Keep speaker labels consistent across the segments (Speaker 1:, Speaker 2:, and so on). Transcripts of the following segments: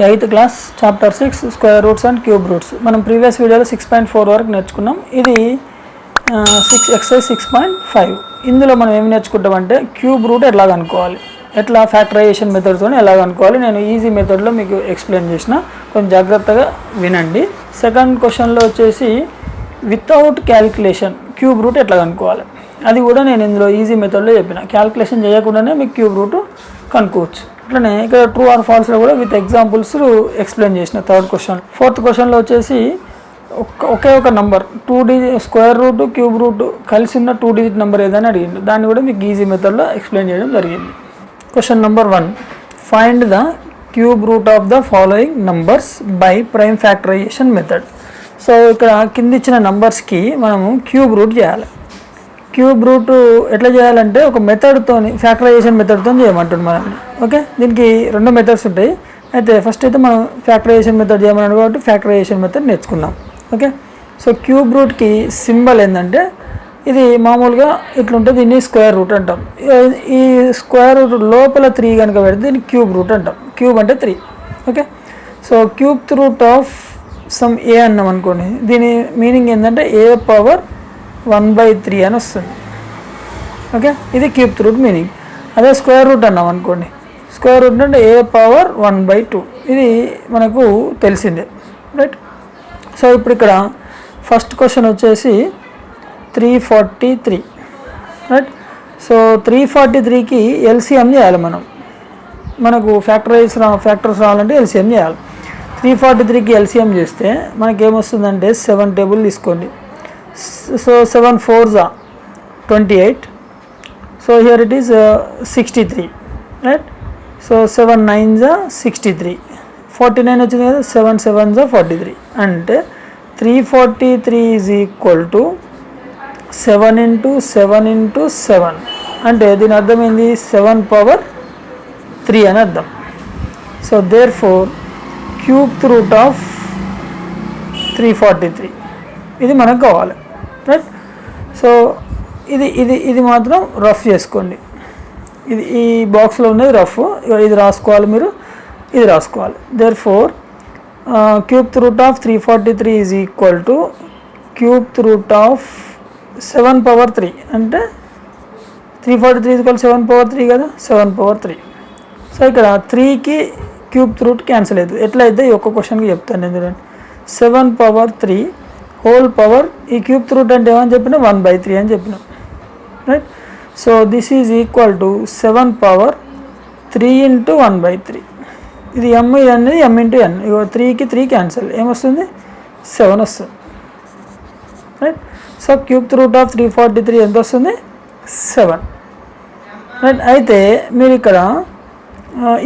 Speaker 1: 8th class chapter 6 square roots and cube roots మనం previous వీడియోలో 6.4 వరకు నేర్చుకున్నాం. ఇది ఎక్సర్సైజ్ 6.5. ఇందులో మనం ఏమి నేర్చుకుంటామంటే క్యూబ్ రూట్ ఎట్లా కనుక్కోవాలి, ఎట్లా ఫ్యాక్టరైజేషన్ మెథడ్తో ఎలా కనుక్కోవాలి. నేను ఈజీ మెథడ్లో మీకు ఎక్స్ప్లెయిన్ చేసిన, కొంచెం జాగ్రత్తగా వినండి. సెకండ్ క్వశ్చన్లో వచ్చేసి వితౌట్ క్యాలిక్యులేషన్ క్యూబ్ రూట్ ఎట్లా కనుక్కోవాలి, అది కూడా నేను ఇందులో ఈజీ మెథడ్లో చెప్పిన. క్యాలిక్యులేషన్ చేయకుండానే మీకు క్యూబ్ రూట్ కనుక్కోవచ్చు. అట్లనే ఇక్కడ ట్రూ ఆర్ ఫాల్స్లో కూడా విత్ ఎగ్జాంపుల్స్ ఎక్స్ప్లెయిన్ చేసిన. Third question. ఫోర్త్ క్వశ్చన్లో వచ్చేసి ఒకే ఒక number 2 digit square root cube root కలిసి ఉన్న 2 డిజిట్ నెంబర్ ఏదని అడిగింది. దాన్ని కూడా మీకు ఈజీ మెథడ్లో ఎక్స్ప్లెయిన్ చేయడం జరిగింది. Question number 1, find the cube root of the following numbers by prime factorisation method. So ఇక్కడ కింద ఇచ్చిన నంబర్స్కి మనము క్యూబ్ రూట్ చేయాలి. క్యూబ్ రూట్ ఎట్లా చేయాలంటే ఒక మెథడ్తో, ఫ్యాక్టరైజేషన్ మెథడ్తో చేయమంటుంది మనల్ని. ఓకే, దీనికి 2 మెథడ్స్ ఉంటాయి. అయితే ఫస్ట్ అయితే మనం ఫ్యాక్టరైజేషన్ మెథడ్ చేయమన్నాడు కాబట్టి ఫ్యాక్టరైజేషన్ మెథడ్ నేర్చుకుందాం. ఓకే, సో క్యూబ్ రూట్కి సింబల్ ఏంటంటే ఇది మామూలుగా ఇట్లుంటుంది. దీన్ని స్క్వేర్ రూట్ అంటాం. ఈ స్క్వేర్ రూట్ లోపల 3 కనుక పెడితే దీన్ని క్యూబ్ రూట్ అంటాం. క్యూబ్ అంటే 3. Okay, so cube root of some A అన్నాం అనుకోండి, దీని మీనింగ్ ఏంటంటే ఏ పవర్ 1/3 అని వస్తుంది. ఓకే, ఇది క్యూబ్ రూట్ మీనింగ్. అదే స్క్వేర్ రూట్ అన్నాం అనుకోండి, స్క్వేర్ రూట్ అంటే ఏ పవర్ 1/2. ఇది మనకు తెలిసిందే, రైట్. సో ఇప్పుడు ఇక్కడ ఫస్ట్ క్వశ్చన్ వచ్చేసి 343, రైట్. సో 343కి ఎల్సిఎం చేయాలి మనం. మనకు ఫ్యాక్టర్స్ రావాలంటే ఎల్సిఎం చేయాలి. 343కి ఎల్సిఎం చేస్తే మనకేమొస్తుందంటే 7 టేబుల్ తీసుకోండి. So 7 4s are 28. So here it is 63, right? So 7 9s are 63. 49 వచ్చింది కదా, 7 7s are 43. అంటే 343 is equal to 7 into 7 into 7. అంటే దీని అర్థం ఏంది, 7 పవర్ 3 అని అర్థం. So therefore cube root of 343 ఇది మనకు కావాలి, రైట్. సో ఇది మాత్రం రఫ్ చేసుకోండి. ఇది ఈ బాక్స్లో ఉన్నది రఫ్, ఇది రాసుకోవాలి మీరు, ఇది రాసుకోవాలి. Therefore cube root of 343 is equal to cube root of 7 power 3. అంటే 343 ఈజ్ ఈక్వల్ 7 పవర్ 3 కదా, 7 పవర్ 3. సో ఇక్కడ 3కి క్యూబ్ రూట్ క్యాన్సిల్ అవుతుంది. ఎట్లయితే ఈ ఒక్క క్వశ్చన్కి చెప్తాను నేను. 7 పవర్ 3 హోల్ పవర్, ఈ క్యూబ్ రూట్ అంటే ఏమని చెప్పినా 1/3 అని చెప్పినాం, right. So this is equal to 7 power 3 into 1/3. ఇది ఎమ్, ఇది అనేది ఎమ్ ఇంటూ ఎన్. ఇగో 3కి 3 క్యాన్సల్, ఏమొస్తుంది 7 వస్తుంది, right. So cube root of 343 ఎంత వస్తుంది, 7, రైట్. అయితే మీరు ఇక్కడ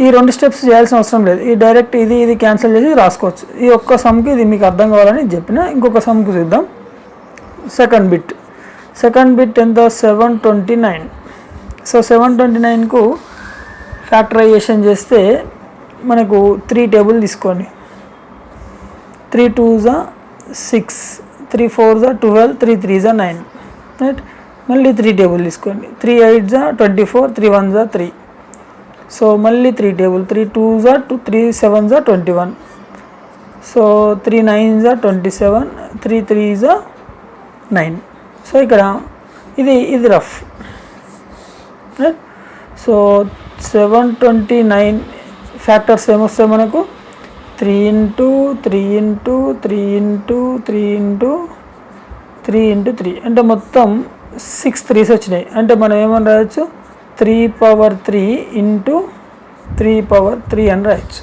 Speaker 1: ఈ 2 స్టెప్స్ చేయాల్సిన అవసరం లేదు. ఈ డైరెక్ట్ ఇది క్యాన్సిల్ చేసి రాసుకోవచ్చు. ఈ ఒక్క సమ్కి ఇది మీకు అర్థం కావాలని చెప్పిన. ఇంకొక సమ్కి చూద్దాం. సెకండ్ బిట్ ఎంత, 729. సో 729కు ఫ్యాక్టరైజేషన్ చేస్తే మనకు 3 టేబుల్ తీసుకోండి. 3 2s are 6, 3 4s are 12, 3 3s are 9, right. మళ్ళీ 3 టేబుల్ తీసుకోండి. 3 8s are 24, 3 1s are 3. So మళ్ళీ 3 table, 3 2s are 2, 3 7s are 21. So 3 9s are 27, 3 3s are 9. So ఇక్కడ ఇది రఫ్, రైట్. సో 729 ఫ్యాక్టర్స్ ఏమొస్తాయి మనకు, 3 into 3 into 3 into 3 into 3 into 3 అంటే మొత్తం 6 3s వచ్చినాయి. అంటే మనం ఏమని రాయొచ్చు, 3 పవర్ 3 ఇంటూ 3 పవర్ 3 అని రాయొచ్చు.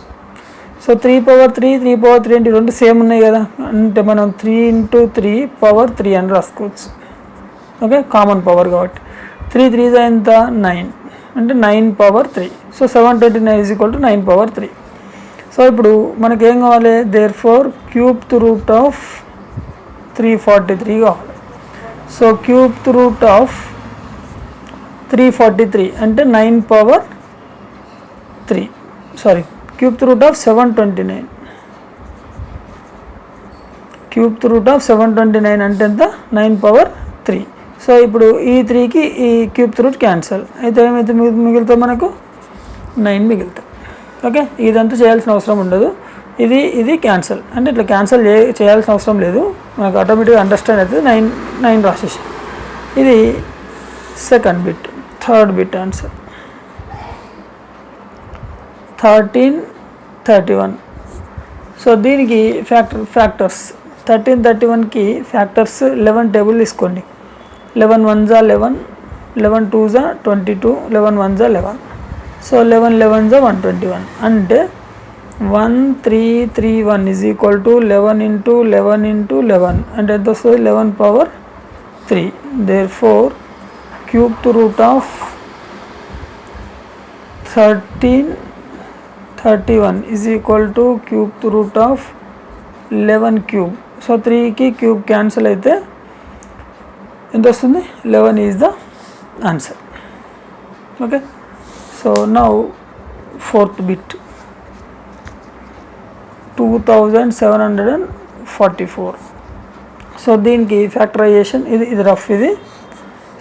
Speaker 1: సో 3 పవర్ 3 3 పవర్ 3 అంటే 2 సేమ్ ఉన్నాయి కదా, అంటే మనం 3 ఇంటూ 3 పవర్ 3 అని రాసుకోవచ్చు. ఓకే, కామన్ పవర్ కాబట్టి 3 3s ఎంత 9, అంటే 9 power 3. So 729 is equal to 9 power 3. So ఇప్పుడు మనకేం కావాలి, therefore cube root of 343 కావాలి. సో క్యూబ్ రూట్ ఆఫ్ 343 అంటే 9 power 3, sorry cube root of 729. Cube root of 729 అంటే ఎంత, 9 పవర్ 3. సో ఇప్పుడు ఈ 3కి ఈ క్యూబ్ రూట్ క్యాన్సల్ అయితే ఏమైతే మిగులుతుంది మనకు 9 మిగులుతాయి. ఓకే, ఇదంతా చేయాల్సిన అవసరం ఉండదు. ఇది క్యాన్సల్ అంటే ఇట్లా క్యాన్సల్ చేయాల్సిన అవసరం లేదు, మనకు ఆటోమేటిక్గా అండర్స్టాండ్ అవుతుంది. 9 రాసేసి. ఇది second bit. Third bit answer 13, 31. So దీనికి ఫ్యాక్టర్స్ 13, 31కి ఫ్యాక్టర్స్ 11 టేబుల్ తీసుకోండి. 11 1 జా 11, 11 2 జా 22, 11 1 జా 11. సో 11 11 జా 121 అంటే 1331 is equal to 11 into 11 into 11 అంటే ఎంత వస్తుంది? 11 power 3. Therefore cubed root of 1331 is equal to cubed root of 11 cube. So 3కి క్యూబ్ క్యాన్సిల్ అయితే ఎంత వస్తుంది? 11 is the answer. Okay, so now fourth bit 2744. So దీనికి ఫ్యాక్టరైజేషన్ ఇది rough ఇది.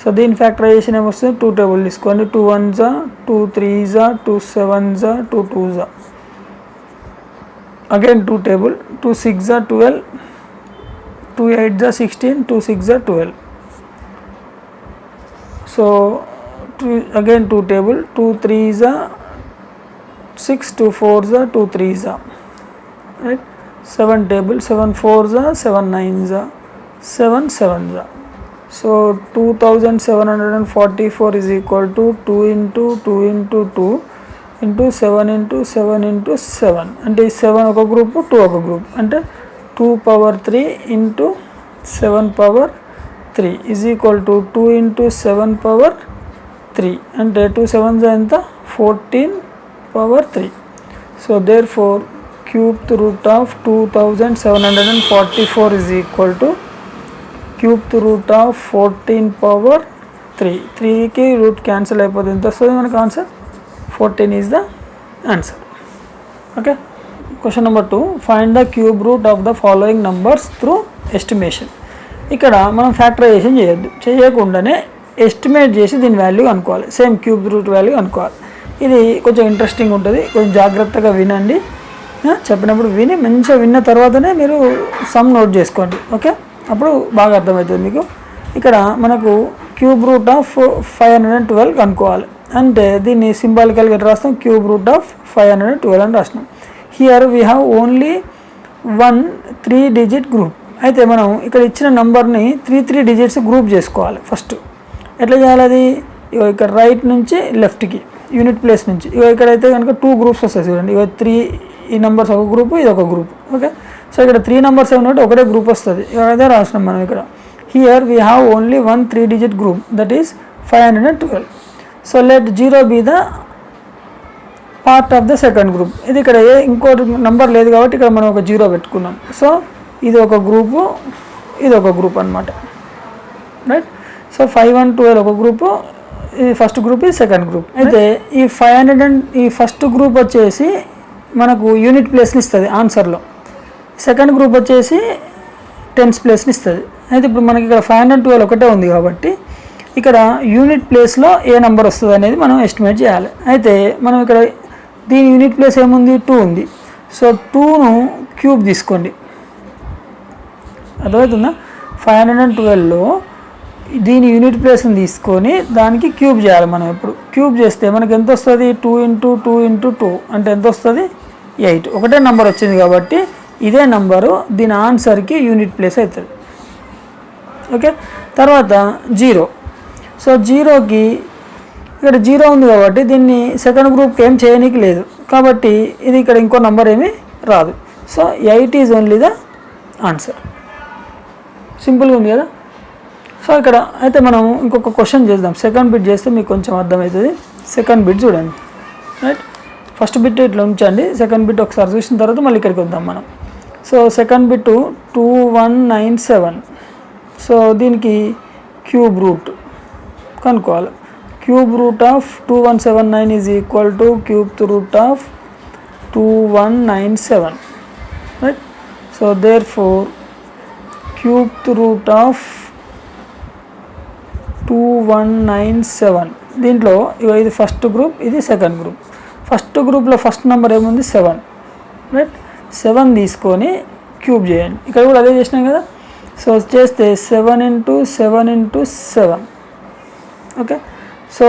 Speaker 1: సో దీని ఫ్యాక్టరైజేషన్ ఏమొస్తుంది? 2 టేబుల్ తీసుకోండి. 2 1 జా 2 3 జా 2 7 జా 2 2 జా అగైన్ 2 టేబుల్. 2 6 జా 12, 2 8 జా 16, 2 6 జా 12. So again 2 table. 2 3 జా 6, 2 4 జా 2 3 జా రైట్. 7 టేబుల్. 7 4 జా 7 9 జా 7 7 జా. So 2744 is equal to 2 into 2 into 2 into 7 into 7 into 7 అంటే 7 ఒక గ్రూపు, 2 ఒక గ్రూప్ అంటే 2 power 3 into 7 power 3 is equal to 2 into 7 power 3 అంటే 2 7 ఎంత? 14 power 3. So therefore cubed root of 2744 is equal to cubed root of 14 power 3. 3కి root cancel అయిపోతుంది. ఎంత వస్తుంది మనకు answer? 14 is the answer. Okay, question number 2 find the cube root of the following numbers through estimation. ఇక్కడ మనం factorisation చేయకుండానే estimate చేసి దీని వాల్యూ అనుకోవాలి. సేమ్ క్యూబ్ రూట్ వాల్యూ అనుకోవాలి. ఇది కొంచెం ఇంట్రెస్టింగ్ ఉంటుంది, కొంచెం జాగ్రత్తగా వినండి. చెప్పినప్పుడు విని మంచిగా విన్న తర్వాతనే మీరు సమ్ నోట్ చేసుకోండి. ఓకే, అప్పుడు బాగా అర్థమవుతుంది మీకు. ఇక్కడ మనకు క్యూబ్ రూట్ ఆఫ్ 512 అనుకోవాలి అంటే దీన్ని సింబాలికల్గా రాస్తాం. క్యూబ్ రూట్ ఆఫ్ 512 అని రాసినాం. Here we have only 1 3 digit group. అయితే మనం ఇక్కడ ఇచ్చిన నంబర్ని 3 డిజిట్స్ గ్రూప్ చేసుకోవాలి. ఫస్ట్ ఎట్లా చేయాలి? అది ఇక్కడ రైట్ నుంచి లెఫ్ట్కి యూనిట్ ప్లేస్ నుంచి ఇక్కడైతే కనుక 2 గ్రూప్స్ వస్తాయి చూడండి. 3 ఈ నెంబర్స్ ఒక గ్రూపు, ఇది ఒక గ్రూప్. ఓకే, సో ఇక్కడ 3 నెంబర్స్ ఏమన్నట్టు ఒకటే గ్రూప్ వస్తుంది. ఇక్కడైతే రాసినాం మనం. ఇక్కడ here we have only 1 3 digit group that is 512. So let 0 be the part of the second group. ఇది ఇక్కడ ఇంకోటి నెంబర్ లేదు కాబట్టి ఇక్కడ మనం ఒక 0 పెట్టుకున్నాం. సో ఇది ఒక గ్రూపు, ఇది ఒక గ్రూప్ అనమాట రైట్. సో 512 ఒక గ్రూపు, ఇది ఫస్ట్ గ్రూప్, ఇది సెకండ్ గ్రూప్. అయితే ఈ 500 ఈ ఫస్ట్ గ్రూప్ వచ్చేసి మనకు యూనిట్ ప్లేస్ని ఇస్తుంది ఆన్సర్లో. సెకండ్ గ్రూప్ వచ్చేసి టెన్స్ ప్లేస్ని ఇస్తుంది. అయితే ఇప్పుడు మనకి ఇక్కడ 512 ఒకటే ఉంది కాబట్టి ఇక్కడ యూనిట్ ప్లేస్లో ఏ నెంబర్ వస్తుంది అనేది మనం ఎస్టిమేట్ చేయాలి. అయితే మనం ఇక్కడ దీని యూనిట్ ప్లేస్ ఏముంది? 2 ఉంది. సో 2ను క్యూబ్ తీసుకోండి. అర్థమవుతుందా? 512లో దీని యూనిట్ ప్లేస్ని తీసుకొని దానికి క్యూబ్ చేయాలి మనం. ఇప్పుడు క్యూబ్ చేస్తే మనకి ఎంత వస్తుంది? 2 ఇంటూ 2 ఇంటూ 2 అంటే ఎంత వస్తుంది? 8. ఒకటే నెంబర్ వచ్చింది కాబట్టి ఇదే నెంబరు దీని ఆన్సర్కి యూనిట్ ప్లేస్ అవుతుంది. ఓకే, తర్వాత 0. సో 0కి ఇక్కడ 0 ఉంది కాబట్టి దీన్ని సెకండ్ గ్రూప్కి ఏం చేయడానికి లేదు కాబట్టి ఇది ఇక్కడ ఇంకో నెంబర్ ఏమీ రాదు. So 8 is only the answer. సింపుల్గా ఉంది కదా. సో ఇక్కడ అయితే మనం ఇంకొక క్వశ్చన్ చేద్దాం. సెకండ్ బిట్ చేస్తే మీకు కొంచెం అర్థమవుతుంది. సెకండ్ బిట్ చూడండి రైట్. ఫస్ట్ బిట్ ఇట్లా ఉంచండి, సెకండ్ బిట్ ఒకసారి చూసిన తర్వాత మళ్ళీ ఇక్కడికి వద్దాం మనం. So second bit 2197. సో దీనికి క్యూబ్ రూట్ కనుక్కోవాలి. Cube root of 2179 is equal to cube root of 2197 right. So therefore cube root of 2197 దీంట్లో ఇది ఫస్ట్ గ్రూప్, ఇది సెకండ్ గ్రూప్. ఫస్ట్ గ్రూప్లో ఫస్ట్ నెంబర్ ఏముంది 7, రైట్. 7 తీసుకొని క్యూబ్ చేయండి. ఇక్కడ కూడా అదే చేసినాం కదా. సో చేస్తే 7 × 7 × 7, okay. So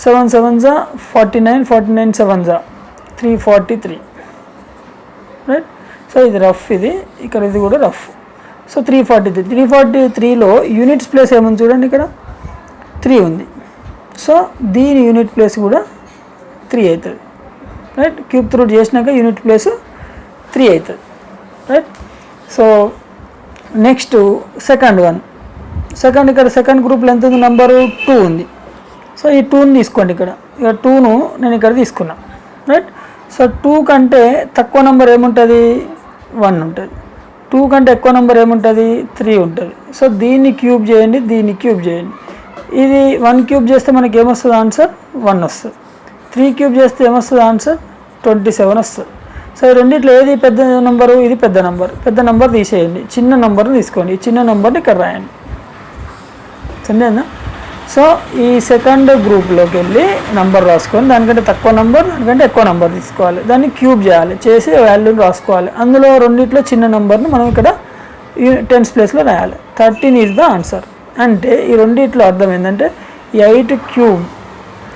Speaker 1: 7 7s 49, 49 7s 343, right. So ఇది రఫ్, ఇది ఇక్కడ ఇది కూడా రఫ్. సో 343లో యూనిట్స్ ప్లేస్ ఏముంది చూడండి, ఇక్కడ 3 ఉంది. సో దీని యూనిట్ ప్లేస్ కూడా 3 అవుతుంది, రైట్. క్యూబ్ రూట్ చేసినాక యూనిట్ ప్లేస్ 3 అవుతుంది, right. So next second one, ఇక్కడ సెకండ్ గ్రూప్లో ఎంత ఉంది, నెంబరు 2 ఉంది. సో ఈ 2ని తీసుకోండి. ఇక్కడ 2ను నేను ఇక్కడ తీసుకున్నా, రైట్. సో 2 కంటే తక్కువ నెంబర్ ఏముంటుంది, 1 ఉంటుంది. 2 కంటే ఎక్కువ నెంబర్ ఏముంటుంది, 3 ఉంటుంది. సో దీన్ని క్యూబ్ చేయండి, దీన్ని క్యూబ్ చేయండి. ఇది 1 క్యూబ్ చేస్తే మనకి ఏమొస్తుంది, ఆన్సర్ 1 వస్తుంది. 3 క్యూబ్ చేస్తే ఏమొస్తుంది, ఆన్సర్ 27 వస్తుంది. సో ఈ రెండిట్లో ఏది పెద్ద నెంబరు, ఇది పెద్ద నెంబర్ తీసేయండి, చిన్న నెంబర్ని తీసుకోండి. ఈ చిన్న నెంబర్ని ఇక్కడ రాయండి, సరేనా. సో ఈ సెకండ్ గ్రూప్లోకి వెళ్ళి నెంబర్ రాసుకొని దానికంటే తక్కువ నెంబర్, దానికంటే ఎక్కువ నెంబర్ తీసుకోవాలి, దాన్ని క్యూబ్ చేయాలి, చేసి వాల్యూని రాసుకోవాలి. అందులో రెండిట్లో చిన్న నెంబర్ని మనం ఇక్కడ టెన్స్ ప్లేస్లో రాయాలి. 13 ఈజ్ ద ఆన్సర్. అంటే ఈ రెండిట్లో అర్థం ఏంటంటే 8 క్యూబ్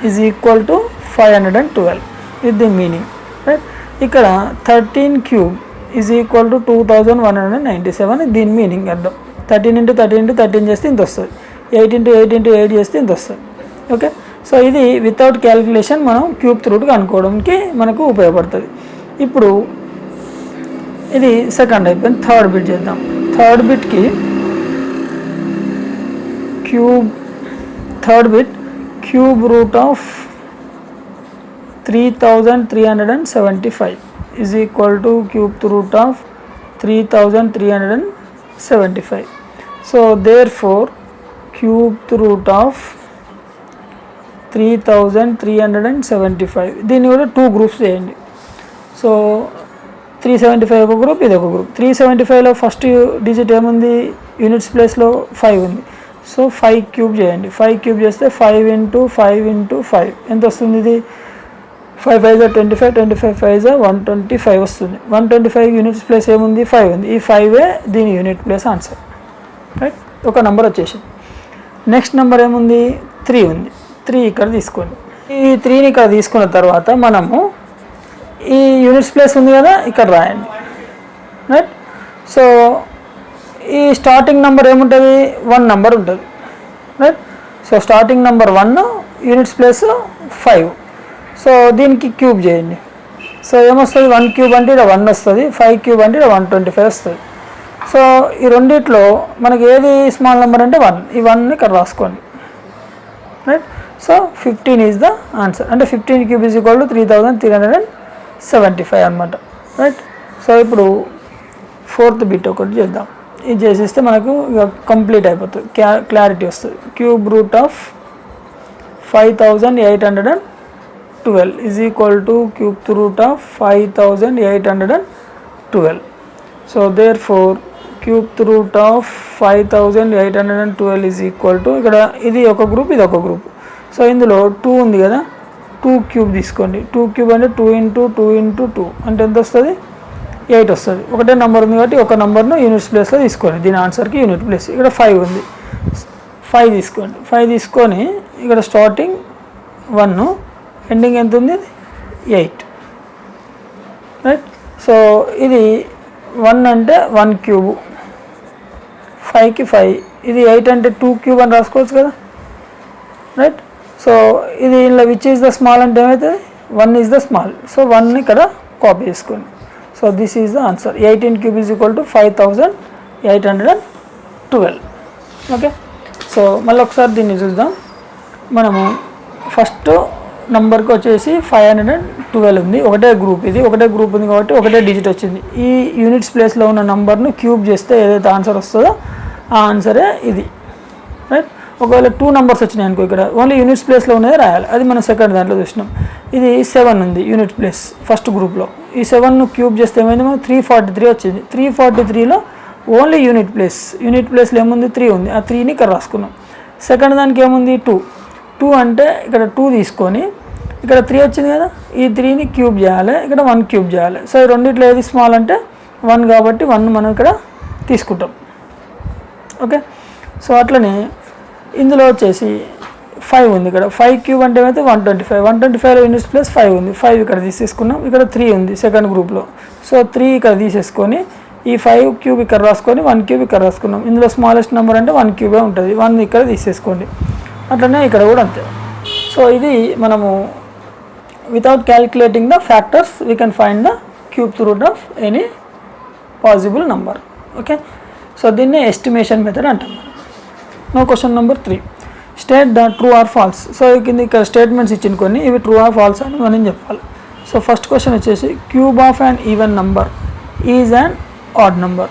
Speaker 1: ఈజ్ ఈక్వల్ టు 512, ఇది దీని మీనింగ్, రైట్. ఇక్కడ 13 క్యూబ్ ఈజ్ ఈక్వల్ టు 2197, దీని మీనింగ్ అర్థం. 13 × 13 × 13 చేస్తే ఇంత వస్తుంది, 8 × 8 × 8 చేస్తే ఇంత వస్తుంది, ఓకే. సో ఇది వితౌట్ క్యాలిక్యులేషన్ మనం క్యూబ్ రూట్ కనుక్కోవడానికి మనకు ఉపయోగపడుతుంది. ఇప్పుడు ఇది సెకండ్ అయిపోయింది. థర్డ్ బిట్ చేద్దాం. థర్డ్ బిట్కి cube root of 3375 is equal to cube root of 3375. So therefore cube root of 3375, దీన్ని కూడా 2 గ్రూప్స్ చేయండి. సో 375 ఒక గ్రూప్, ఇది ఒక గ్రూప్. 375లో ఫస్ట్ డిజిట్ ఏముంది, యూనిట్స్ ప్లేస్లో 5 ఉంది. సో 5 క్యూబ్ చేయండి. 5 క్యూబ్ చేస్తే 5 × 5 × 5 ఎంత వస్తుంది, ఇది 5 5 25, 25 5 125 వస్తుంది. 125 యూనిట్స్ ప్లేస్ ఏముంది, 5 ఉంది. ఈ 5 దీని యూనిట్ ప్లేస్ ఆన్సర్, రైట్. ఒక నెంబర్ వచ్చేసి నెక్స్ట్ నెంబర్ ఏముంది, 3 ఉంది. 3 ఇక్కడ తీసుకోండి. ఈ 3ని ఇక్కడ తీసుకున్న తర్వాత మనము ఈ యూనిట్స్ ప్లేస్ ఉంది కదా, ఇక్కడ రాయండి, రైట్. సో ఈ స్టార్టింగ్ నెంబర్ ఏముంటుంది, 1 నెంబర్ ఉంటుంది, right. So starting number 1, units place 5. So దీనికి క్యూబ్ చేయండి. సో ఏమొస్తుంది, 1 క్యూబ్ అంటే ఇక్కడ 1 వస్తుంది, 5 క్యూబ్ అంటే ఇక్కడ 125 వస్తుంది. సో ఈ రెండిట్లో మనకి ఏది స్మాల్ నెంబర్ అంటే 1, ఈ 1ని ఇక్కడ రాసుకోండి, right. So 15 is the answer. అంటే 15 క్యూబ్ ఈజ్ ఈక్వల్ టు 3375 అనమాట, రైట్. సో ఇప్పుడు ఫోర్త్ బిట్ ఒకటి చేద్దాం. ఇది చేసేస్తే మనకు ఇక కంప్లీట్ అయిపోతుంది, క్లారిటీ వస్తుంది. Cube root of 5812 is equal to cube root of 5812. So therefore cube root of 5812 is equal to, ఇక్కడ ఇది ఒక గ్రూప్, ఇది ఒక గ్రూప్. సో ఇందులో 2 ఉంది కదా, 2 క్యూబ్ తీసుకోండి. 2 క్యూబ్ అంటే 2 × 2 × 2 అంటే ఎంత వస్తుంది, 8 వస్తుంది. ఒకటే నెంబర్ ఉంది కాబట్టి ఒక నెంబర్ను యూనిట్స్ ప్లేస్లో తీసుకోండి. దీని ఆన్సర్కి యూనిట్ ప్లేస్ ఇక్కడ 5 ఉంది. 5 తీసుకోండి. 5 తీసుకొని ఇక్కడ స్టార్టింగ్ 1, ఎండింగ్ ఎంత ఉంది, 8, రైట్. సో ఇది 1 అంటే 1 క్యూబ్, 5కి 5, ఇది 8 అంటే 2 క్యూబ్ అని రాసుకోవచ్చు కదా, రైట్. సో ఇది ఇలా విచ్ ఈజ్ ద స్మాల్ అంటే ఏమవుతుంది, 1 ఈజ్ ద స్మాల్. సో 1ని ఇక్కడ కాపీ చేసుకోండి. So this is the answer. 18 cube is equal to 5812, okay. So మళ్ళీ ఒకసారి దీన్ని చూద్దాం. మనము ఫస్ట్ నెంబర్కి వచ్చేసి 512 ఉంది, ఒకటే గ్రూప్. ఇది ఒకటే గ్రూప్ ఉంది కాబట్టి ఒకటే డిజిట్ వచ్చింది. ఈ యూనిట్స్ ప్లేస్లో ఉన్న నెంబర్ను క్యూబ్ చేస్తే ఏదైతే ఆన్సర్ వస్తుందో ఆ ఆన్సరే ఇది, రైట్. ఒకవేళ 2 నెంబర్స్ వచ్చినాయి అనుకో, ఇక్కడ ఓన్లీ యూనిట్స్ ప్లేస్లో ఉన్నది రాయాలి. అది మనం సెకండ్ దాంట్లో చూసినాం. ఇది 7 ఉంది యూనిట్ ప్లేస్ ఫస్ట్ గ్రూప్లో. ఈ 7ను క్యూబ్ చేస్తే ఏమైంది, మనం 343 వచ్చింది. 343లో ఓన్లీ యూనిట్ ప్లేస్లో ఏముంది, 3 ఉంది. ఆ 3ని ఇక్కడ రాసుకున్నాం. సెకండ్ దానికి ఏముంది, 2 అంటే ఇక్కడ 2 తీసుకొని ఇక్కడ 3 వచ్చింది కదా, ఈ 3ని క్యూబ్ చేయాలి, ఇక్కడ 1 క్యూబ్ చేయాలి. సో ఈ రెండిట్లో ఏది స్మాల్ అంటే 1 కాబట్టి 1 మనం ఇక్కడ తీసుకుంటాం. ఓకే, సో అట్లనే ఇందులో వచ్చేసి 5 ఉంది. ఇక్కడ 5 క్యూబ్ అంటే ఏమైతే 125. 125లో యూనిట్స్ ప్లస్ 5 ఉంది. 5 ఇక్కడ తీసేసుకున్నాం. ఇక్కడ 3 ఉంది సెకండ్ గ్రూప్లో. సో 3 ఇక్కడ తీసేసుకొని ఈ 5 క్యూబ్ ఇక్కడ రాసుకొని 1 క్యూబ్ ఇక్కడ రాసుకున్నాం. ఇందులో స్మాలెస్ట్ నెంబర్ అంటే 1 క్యూబే ఉంటుంది. 1 ఇక్కడ తీసేసుకోండి. అట్లనే ఇక్కడ కూడా అంతే. సో ఇది మనము without calculating the factors we can find the cubes root of any possible number. Okay, so దీన్ని ఎస్టిమేషన్ మెథడ్ అంటాం. No question number 3, state the true or false. So ఇక్కడ స్టేట్మెంట్స్ ఇచ్చిన కొన్ని, ఇవి ట్రూ ఆర్ ఫాల్స్ అని మనం చెప్పాలి. So first question వచ్చేసి cube of an even number is an odd number.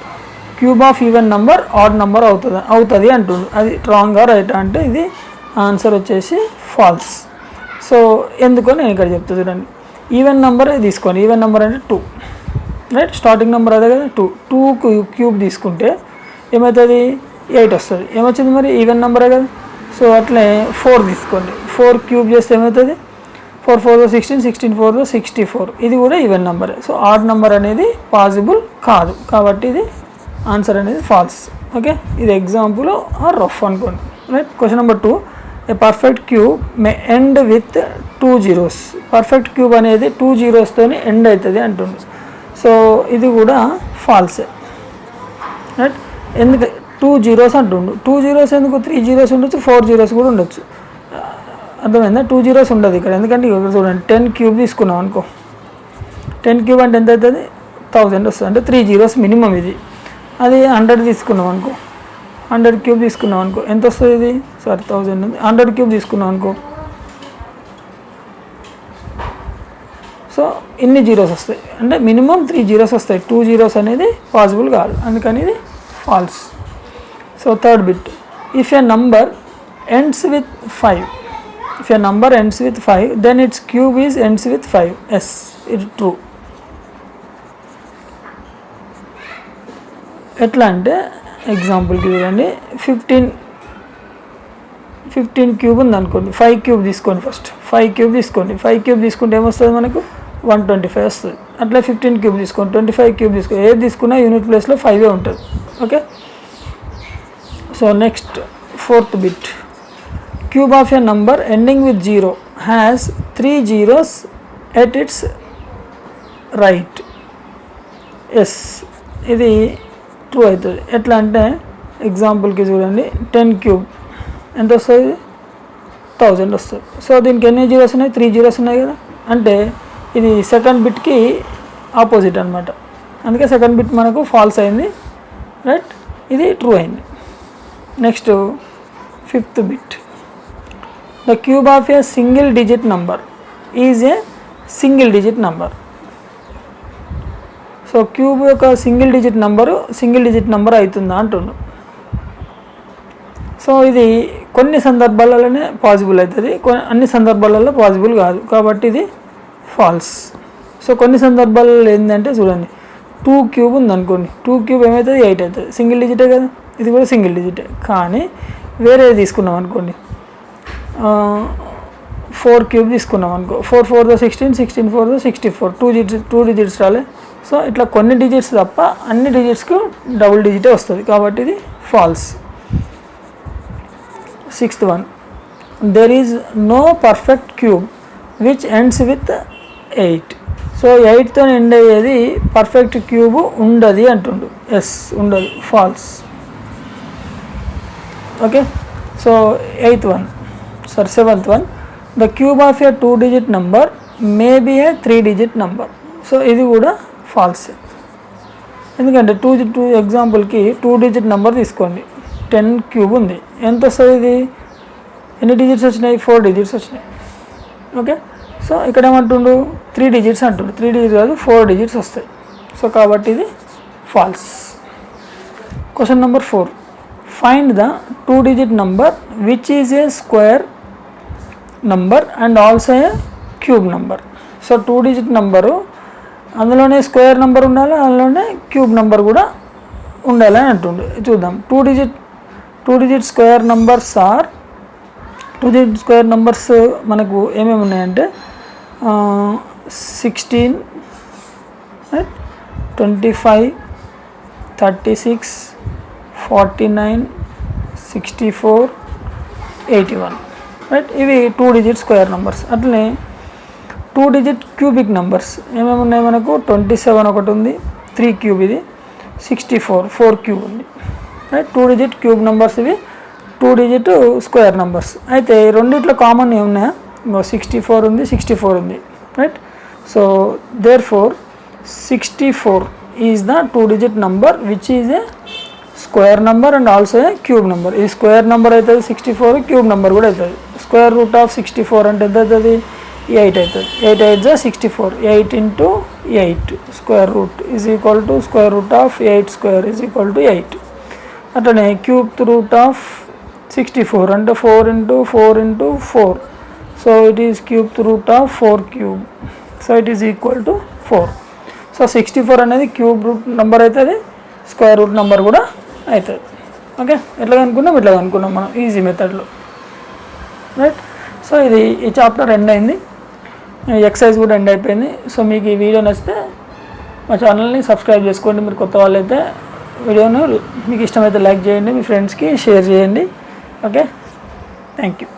Speaker 1: Cube of even number odd number అవుతుంది అంటుంది. అది రాంగా రైట్ అంటే ఇది ఆన్సర్ వచ్చేసి ఫాల్స్. సో ఎందుకో నేను ఇక్కడ చెప్తా చూడండి. ఈవెన్ నెంబర్ తీసుకోండి. ఈవెన్ నెంబర్ అంటే 2, రైట్? స్టార్టింగ్ నెంబర్ అదే కదా 2. 2 క్యూబ్ తీసుకుంటే ఏమవుతుంది? 8 వస్తుంది. ఏమొచ్చింది మరి? ఈవెన్ నెంబరే కదా. సో అట్లే 4 తీసుకోండి. 4 క్యూబ్ చేస్తే ఏమవుతుంది? 4 4 16, 16 4 64. ఇది కూడా ఈవెన్ నెంబరే. సో ఆడ్ నెంబర్ అనేది పాసిబుల్ కాదు కాబట్టి ఇది ఆన్సర్ అనేది ఫాల్స్. ఓకే, ఇది ఎగ్జాంపుల్ ఆర్ రఫ్ అనుకోండి, right? Question number 2, a perfect cube May end with 2 zeros. Perfect cube అనేది 2 zeros ఎండ్ అవుతుంది అంటుంది. సో ఇది కూడా ఫాల్సే, రైట్? ఎందుకు 2 zeros అంటుండు? 2 zeros ఎందుకు? 3 zeros ఉండొచ్చు, 4 zeros కూడా ఉండొచ్చు. అర్థమైందా? 2 zeros ఉండదు ఇక్కడ. ఎందుకంటే ఇక్కడ చూడండి 10 క్యూబ్ తీసుకున్నాం అనుకో. 10 క్యూబ్ అంటే ఎంత అవుతుంది? 1000 వస్తుంది. అంటే 3 zeros మినిమం ఇది. అది 100 తీసుకున్నాం అనుకో, 100 క్యూబ్ తీసుకున్నాం అనుకో, ఎంత వస్తుంది ఇది? సారీ 1000 ఉంది. 100 క్యూబ్ తీసుకున్నాం అనుకో, సో ఇన్ని జీరోస్ వస్తాయి. అంటే మినిమం 3 zeros వస్తాయి. 2 zeros అనేది పాసిబుల్ కాదు, అందుకని ఇది false. So third bit, if a number ends with 5, if a number ends with 5 then its cube is ends with 5. Yes, it's true. ఎట్లా అంటే ఎగ్జాంపుల్కి చూడండి, 15 క్యూబ్ ఉంది అనుకోండి. 5 క్యూబ్ తీసుకోండి. ఫస్ట్ 5 క్యూబ్ తీసుకోండి. 5 క్యూబ్ తీసుకుంటే ఏమొస్తుంది మనకు? 125 వస్తుంది. అట్లా 15 క్యూబ్ తీసుకోండి, 25 క్యూబ్ తీసుకోండి. ఏది తీసుకున్నా యూనిట్ ప్లేస్లో 5 ఉంటుంది. Okay, so next fourth bit, cube of a number ending with 0 has 3 zeros at its right. Yes, ఇది ట్రూ అవుతుంది. ఎట్లా అంటే ఎగ్జాంపుల్కి చూడండి, 10 క్యూబ్ ఎంత వస్తుంది? 1000 వస్తుంది. సో దీనికి ఎన్ని జీరోస్ ఉన్నాయి? 3 zeros ఉన్నాయి కదా. అంటే ఇది సెకండ్ బిట్కి ఆపోజిట్ అనమాట. అందుకే సెకండ్ బిట్ మనకు ఫాల్స్ అయింది, రైట్? ఇది ట్రూ అయింది. Next fifth bit, the cube of a single digit number is a single digit number. So cube యొక్క సింగిల్ డిజిట్ నెంబర్ అవుతుందా అంటుండు. సో ఇది కొన్ని సందర్భాలలోనే పాసిబుల్ అవుతుంది, అన్ని సందర్భాలలో పాసిబుల్ కాదు కాబట్టి ఇది ఫాల్స్. సో కొన్ని సందర్భాలలో ఏంటంటే చూడండి, 2 క్యూబ్ ఉంది అనుకోండి. 2 క్యూబ్ ఏమవుతుంది? 8 అవుతుంది. సింగిల్ డిజిటే కదా, ఇది కూడా సింగిల్ డిజిటే. కానీ వేరే తీసుకున్నాం అనుకోండి, 4 క్యూబ్ తీసుకున్నాం అనుకో. 4 4 16, 16 4 64. 2 డిజిట్స్ రాలే. సో ఇట్లా కొన్ని డిజిట్స్ తప్ప అన్ని డిజిట్స్కు డబుల్ డిజిటే వస్తుంది కాబట్టి ఇది false. Sixth one, there is no perfect cube which ends with 8. So 8తో ఎండ్ అయ్యేది పర్ఫెక్ట్ క్యూబ్ ఉండదు అంటుండు. ఎస్, ఉండదు, false. Okay, so seventh one, the cube of a 2 digit number may be a 3 digit number. So ఇది కూడా falls. ఎందుకంటే 2 ఎగ్జాంపుల్కి 2 digit number తీసుకోండి. 10 క్యూబ్ ఉంది. ఎంత వస్తుంది? ఇది ఎన్ని డిజిట్స్ వచ్చినాయి? 4 digits వచ్చినాయి. ఓకే, సో ఇక్కడ ఏమంటుండు? 3 digits అంటుండు. 3 digits కాదు, 4 digits వస్తాయి. సో కాబట్టి ఇది false. Question number 4, find the 2 digit number which is a square number and also a cube number. So 2 digit number, అందులోనే స్క్వేర్ నెంబర్ ఉండాలి, అందులోనే క్యూబ్ నెంబర్ కూడా ఉండాలి అని అంటుండే. చూద్దాం. 2 digit స్క్వేర్ నెంబర్స్ మనకు ఏమేమి ఉన్నాయంటే 16, right? 25, 36, 49, 64, 81, రైట్. ఇవి 2 డిజిట్ స్క్వేర్ నెంబర్స్. అట్లనే 2 డిజిట్ క్యూబిక్ నెంబర్స్ ఏమేమి ఉన్నాయి మనకు? 27 ఒకటి ఉంది, 3 క్యూబ్, ఇది 64 4 క్యూబ్ ఉంది, రైట్. 2 డిజిట్ క్యూబ్ నెంబర్స్ ఇవి, 2 డిజిట్ స్క్వేర్ నెంబర్స్. అయితే రెండిట్లో కామన్ ఏమున్నాయా? 64 ఉంది, 64 ఉంది, right. So therefore 64 is the 2 digit number which is a square number and also a cube number. ఈ స్క్వేర్ నెంబర్ అవుతుంది 64, క్యూబ్ నెంబర్ కూడా అవుతుంది. స్క్వేర్ రూట్ ఆఫ్ 64 అంటే ఎంత అవుతుంది? 8 అవుతుంది. 8 8 జా 64, 8 into 8 square root is equal to square root of 8 square is equal to 8. అట్లనే క్యూబ్ రూట్ ఆఫ్ 64 అంటే 4 into 4 into 4, so it is cube root of 4 cube, so it is equal to 4. So 64 అనేది cube root number అవుతుంది, square root number కూడా అవుతుంది. Okay, ఎట్లా కనుక్కున్నాం? ఇట్లా కనుక్కున్నాం మనం easy మెథడ్లో, రైట్. సో ఇది ఈ చాప్టర్ ఎండ్ అయింది, ఎక్సర్సైజ్ కూడా ఎండ్ అయిపోయింది. సో మీకు ఈ వీడియో నచ్చితే మా ఛానల్ని సబ్స్క్రైబ్ చేసుకోండి. మీరు కొత్త వాళ్ళైతే వీడియోను మీకు ఇష్టమైతే లైక్ చేయండి, మీ ఫ్రెండ్స్కి షేర్ చేయండి. Okay, thank you.